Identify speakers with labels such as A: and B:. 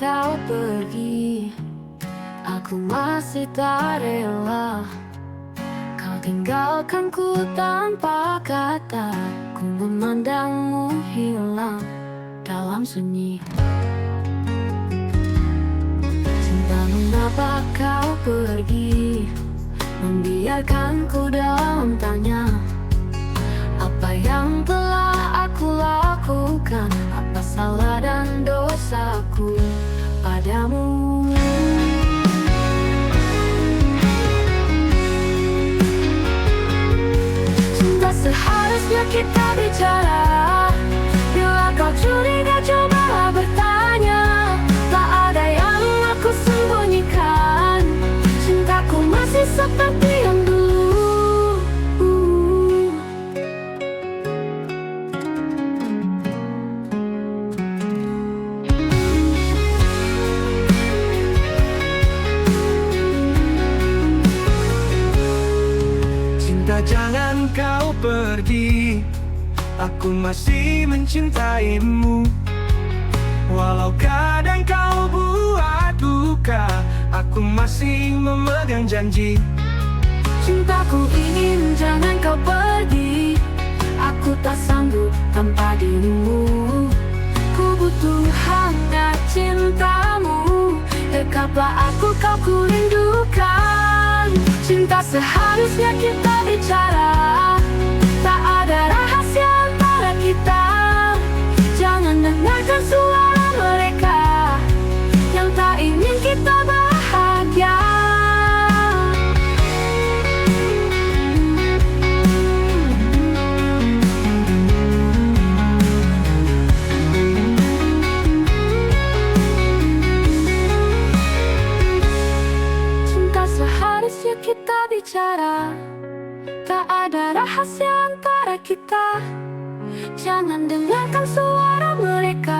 A: kau pergi, aku masih tak rela. Kau tinggalkanku tanpa kata, ku memandangmu hilang dalam sunyi. Cinta, mengapa kau pergi, membiarkanku dalam tanya. Apa yang telah aku lakukan, apa salah dan dosaku padamu? Cinta, seharusnya kita bicara. Bila kau curiga, cobalah bertanya. Tak ada yang aku sembunyikan, cintaku masih seperti yang dulu.
B: Cinta, jangan kau pergi, aku masih mencintaimu. Walau kadang kau buat duka, aku masih memegang janji.
A: Cintaku ingin jangan kau pergi, aku tak sanggup tanpa dirimu. Ku butuh hangat cintamu, dekaplah aku, kau ku rindukan. Cinta, seharusnya kita bicara. Tak ada rahasia antara kita. Jangan dengarkan suara mereka yang tak ingin kita bahagia. Cinta, seharusnya kita bicara. Tak ada rahasia antara kita. Jangan dengarkan suara mereka